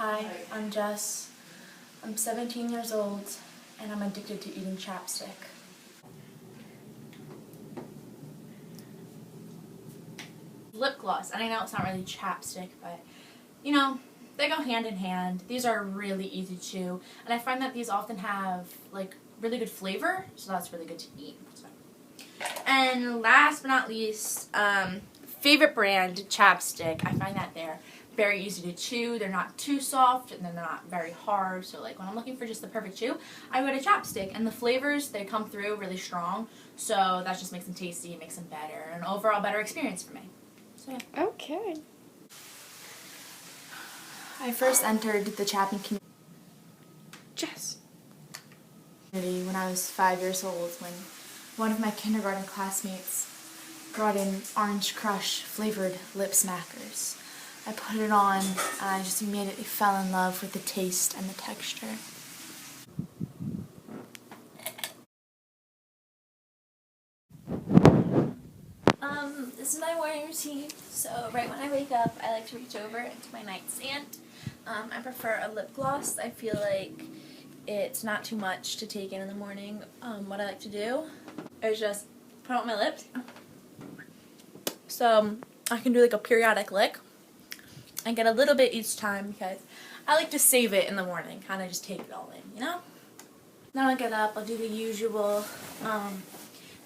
Hi, I'm Jess. I'm 17 years old and I'm addicted to eating chapstick. Lip gloss, and I know it's not really chapstick, but you know, they go hand in hand. These are really easy to chew, and I find that these often have like really good flavor, so that's really good to eat. So. And last but not least, favorite brand, Chapstick. I find that they're very easy to chew. They're not too soft and they're not very hard. So like when I'm looking for just the perfect chew, I go to Chapstick. And the flavors, they come through really strong. So that just makes them tasty, makes them better, an overall better experience for me. So yeah. Okay. I first entered the Chapman community Jess. when I was 5 years old, when one of my kindergarten classmates brought in Orange Crush flavored lip smackers. I put it on and I just immediately fell in love with the taste and the texture. This is my morning routine. So right when I wake up, I like to reach over into my nightstand. I prefer a lip gloss. I feel like it's not too much to take in the morning. What I like to do is just put it on my lips. So I can do like a periodic lick and get a little bit each time because I like to save it in the morning, kind of just take it all in, you know? Then I'll get up, I'll do the usual,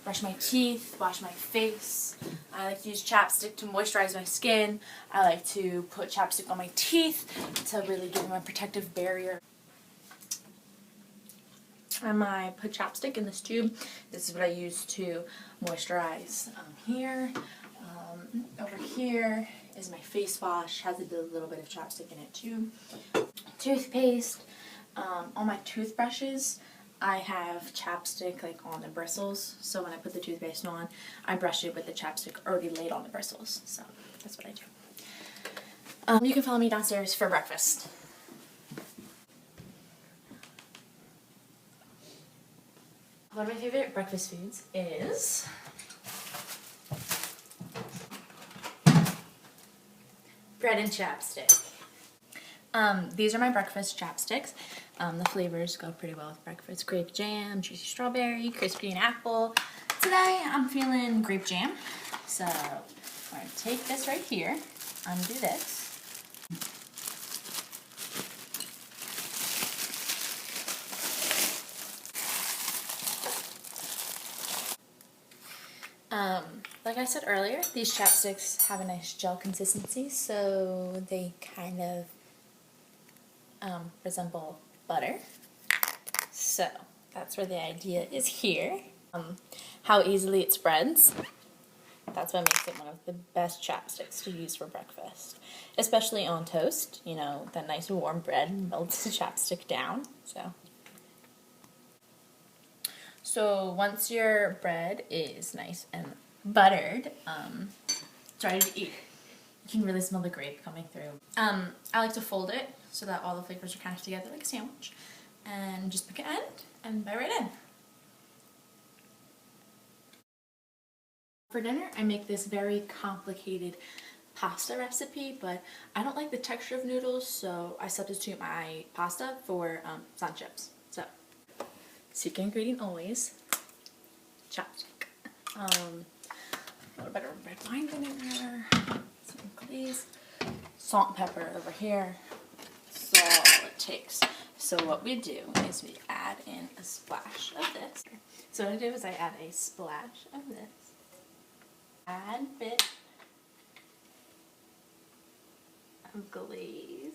brush my teeth, wash my face. I like to use chapstick to moisturize my skin. I like to put chapstick on my teeth to really give them a protective barrier. And I put chapstick in this tube. This is what I use to moisturize here. Over here is my face wash. Has a little bit of chapstick in it too. Toothpaste. On my toothbrushes, I have chapstick like on the bristles. So when I put the toothpaste on, I brush it with the chapstick already laid on the bristles. So that's what I do. You can follow me downstairs for breakfast. One of my favorite breakfast foods is bread and chapstick. These are my breakfast chapsticks. The flavors go pretty well with breakfast. Grape jam, juicy strawberry, crispy and apple. Today I'm feeling grape jam. So I'm going to take this right here, undo this. Like I said earlier, these chapsticks have a nice gel consistency, so they kind of resemble butter. So that's where the idea is here. How easily it spreads. That's what makes it one of the best chapsticks to use for breakfast, especially on toast. You know, that nice warm bread melts the chapstick down. So once your bread is nice and buttered, it's ready to eat. You can really smell the grape coming through. I like to fold it so that all the flavors are kind of together like a sandwich. And just pick an end and bite right in. For dinner, I make this very complicated pasta recipe, but I don't like the texture of noodles, so I substitute my pasta for sun chips. So, secret ingredient always, chapstick. A little bit of red wine vinegar, some glaze, salt and pepper over here. That's all it takes. So what we do is we add in a splash of this. So what I do is I add a splash of this, add a bit of glaze.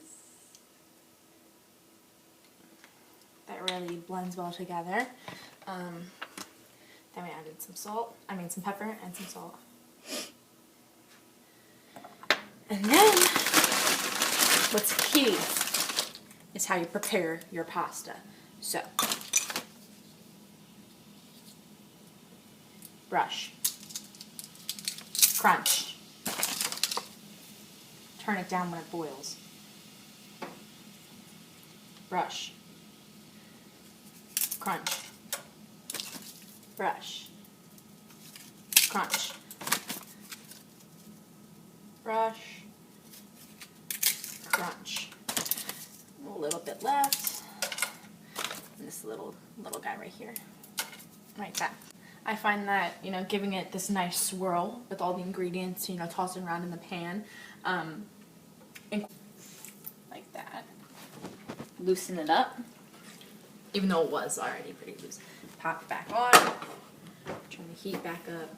That really blends well together. Then we added some pepper and some salt. And then, what's key is how you prepare your pasta. So, brush, crunch, turn it down when it boils, brush, crunch, brush, crunch, brush, crunch. bit left. And this little guy right here. Like that. I find that, you know, giving it this nice swirl with all the ingredients, you know, tossing around in the pan, like that. Loosen it up, even though it was already pretty loose. Pop it back on, turn the heat back up.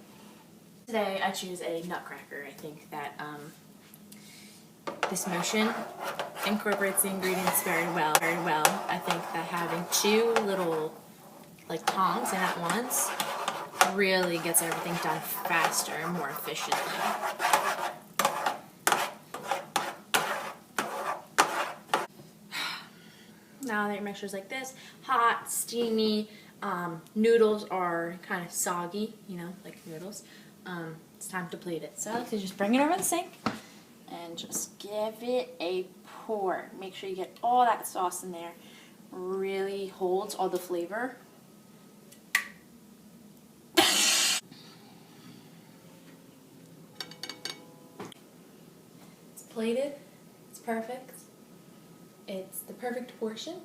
Today I choose a nutcracker. I think that this motion incorporates the ingredients very well, I think that having two little like tongs in at once really gets everything done faster and more efficiently. Now that your mixture's like this, hot, steamy, noodles are kind of soggy, you know, like noodles. It's time to plate it. So I like to just bring it over the sink and just give it a pour. Make sure you get all that sauce in there. Really holds all the flavor. It's plated. It's perfect. It's the perfect portion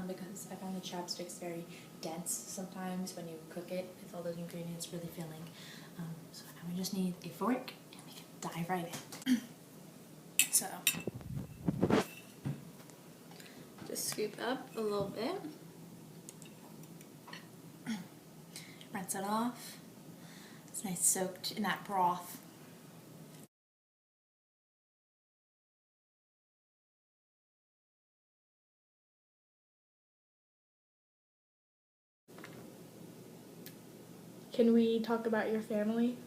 because I find the chapsticks very dense sometimes when you cook it with all those ingredients really filling. So now we just need a fork and we can dive right in. So just scoop up a little bit, rinse it off. It's nice soaked in that broth. Can we talk about your family?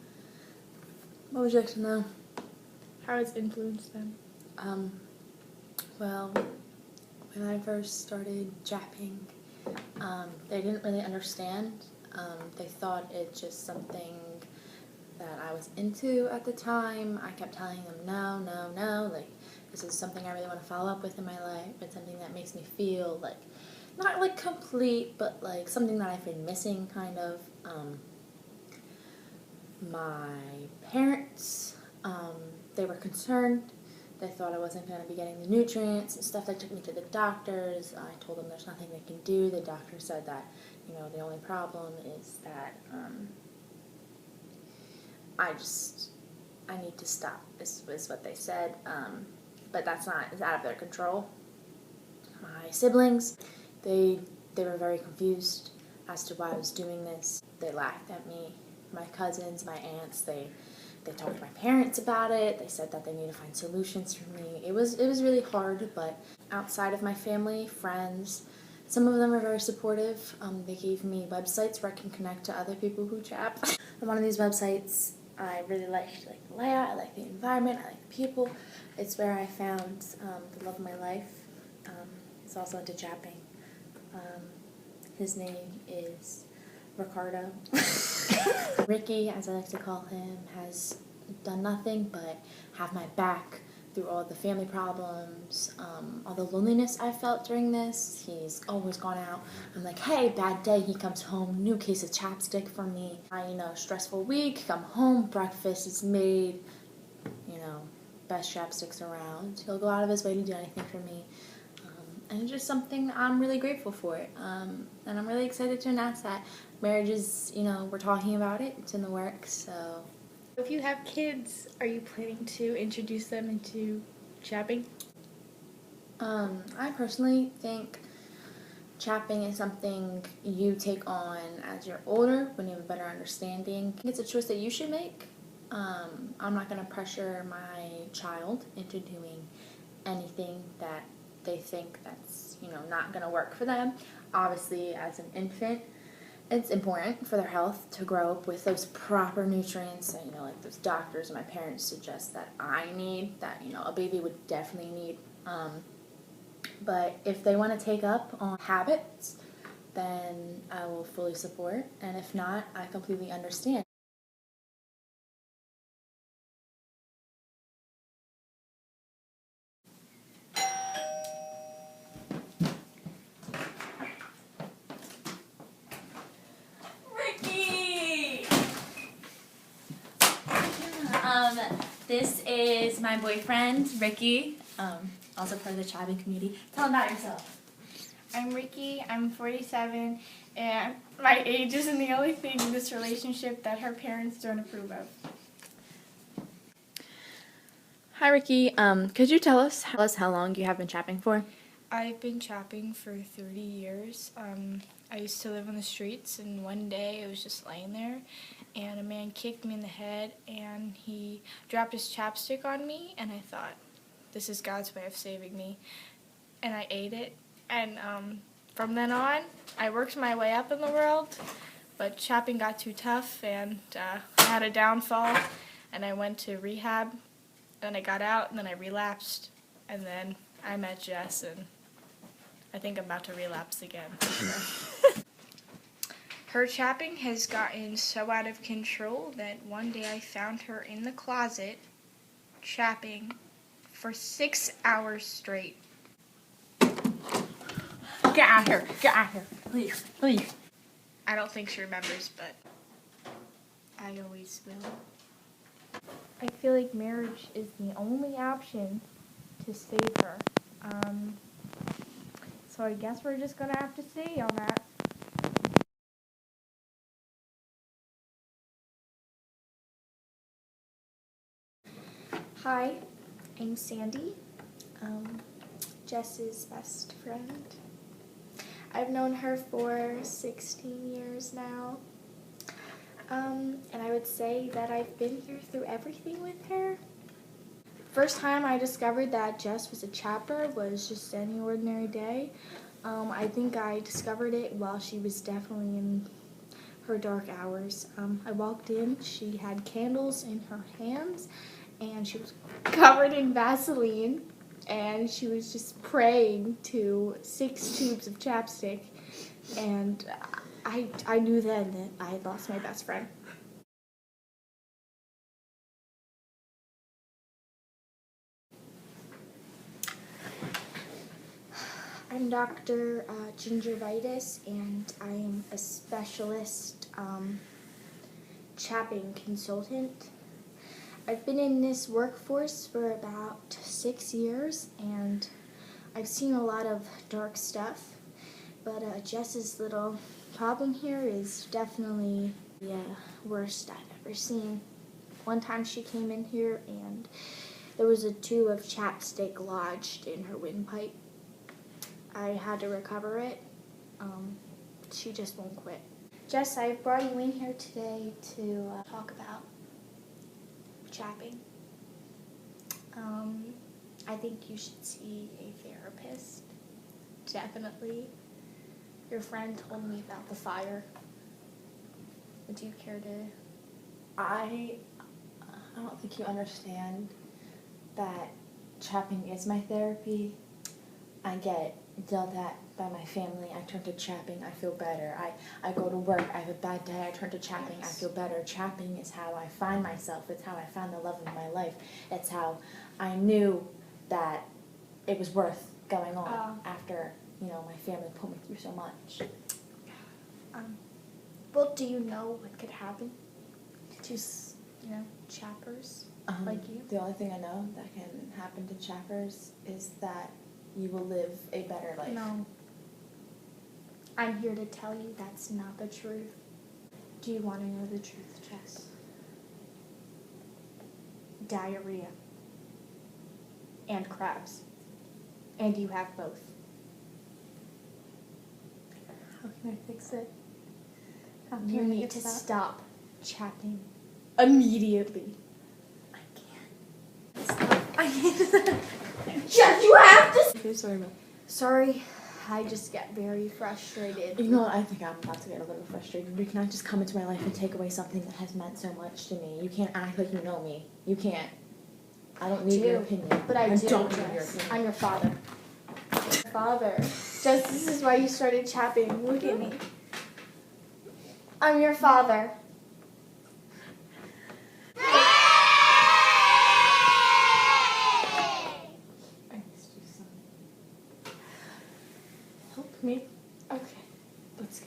What would you like to know? How it's influenced them? Well, when I first started japping, they didn't really understand. They thought it's just something that I was into at the time. I kept telling them, no, like, this is something I really want to follow up with in my life. It's something that makes me feel like, not like complete, but like something that I've been missing, kind of. My parents, they were concerned. They thought I wasn't going to be getting the nutrients and stuff. They took me to the doctors. I told them there's nothing they can do. The doctor said that, you know, the only problem is that I need to stop, is what they said. But it's out of their control. My siblings, they were very confused as to why I was doing this. They laughed at me. My cousins, my aunts, they talked to my parents about it. They said that they need to find solutions for me. It was really hard, but outside of my family, friends, some of them are very supportive. They gave me websites where I can connect to other people who chap. On one of these websites, I really liked the layout, I liked the environment, I liked the people. It's where I found the love of my life. He's also into chapping. His name is Ricardo. Ricky, as I like to call him, has done nothing but have my back through all the family problems, all the loneliness I felt during this. He's always gone out. I'm like, hey, bad day. He comes home, new case of chapstick for me. Stressful week, come home, breakfast is made, best chapsticks around. He'll go out of his way to do anything for me. And it's just something I'm really grateful for. And I'm really excited to announce that marriage is, we're talking about it. It's in the works, so. If you have kids, are you planning to introduce them into chapping? I personally think chapping is something you take on as you're older, when you have a better understanding. It's a choice that you should make. I'm not going to pressure my child into doing anything that they think that's, not going to work for them. Obviously, as an infant, it's important for their health to grow up with those proper nutrients that, like those doctors and my parents suggest that I need, that, a baby would definitely need. But if they want to take up on habits, then I will fully support. And if not, I completely understand. This is my boyfriend, Ricky. also part of the chapping community. Tell them about yourself. I'm Ricky, I'm 47, and my age isn't the only thing in this relationship that her parents don't approve of. Hi, Ricky. Could you tell us how long you have been chapping for? I've been chapping for 30 years. I used to live on the streets, and one day I was just laying there, and a man kicked me in the head, and he dropped his chapstick on me, and I thought, this is God's way of saving me. And I ate it, and from then on, I worked my way up in the world, but chapping got too tough, and I had a downfall, and I went to rehab, and I got out, and then I relapsed, and then I met Jess, and I think I'm about to relapse again. Her chapping has gotten so out of control that one day I found her in the closet chapping for 6 hours straight. Get out of here. Get out of here. Leave. Leave. I don't think she remembers, but I always will. I feel like marriage is the only option to save her. So I guess we're just gonna have to see on that. Hi, I'm Sandy, Jess's best friend. I've known her for 16 years now, and I would say that I've been here through everything with her. First time I discovered that Jess was a chapper was just any ordinary day. I think I discovered it while she was definitely in her dark hours. I walked in, she had candles in her hands, and she was covered in Vaseline, and she was just praying to 6 tubes of chapstick, and I knew then that I had lost my best friend. I'm Dr. Gingivitis, and I am a specialist chapping consultant. I've been in this workforce for about 6 years, and I've seen a lot of dark stuff, but Jess's little problem here is definitely the worst I've ever seen. One time she came in here, and there was a tube of chapstick lodged in her windpipe. I had to recover it. She just won't quit. Jess, I brought you in here today to talk about chapping. I think you should see a therapist. Definitely. Your friend told me about the fire. Would you care to? I don't think you understand that chapping is my therapy. I get yelled at by my family. I turn to chapping, I feel better. I go to work, I have a bad day, I turn to chapping, I feel better. Chapping is how I find myself. It's how I found the love of my life. It's how I knew that it was worth going on after, my family put me through so much. Well, do you know what could happen to, chappers like you? The only thing I know that can happen to chappers is that you will live a better life. No. I'm here to tell you that's not the truth. Do you want to know the truth, Jess? Diarrhea. And crabs. And you have both. How can I fix it? You need to stop chapping immediately. I can't. Stop. I can't. Jess, you have to. Okay, sorry, Mom. Sorry, I just get very frustrated. You know what? I think I'm about to get a little frustrated. You cannot just come into my life and take away something that has meant so much to me. You can't act like you know me. You can't. I don't need your opinion. But I do, don't need Jess. your opinion. I'm your father. Father. Jess, this is why you started chapping. Look at me. I'm your father. I missed you, son. Help me. Okay, let's go.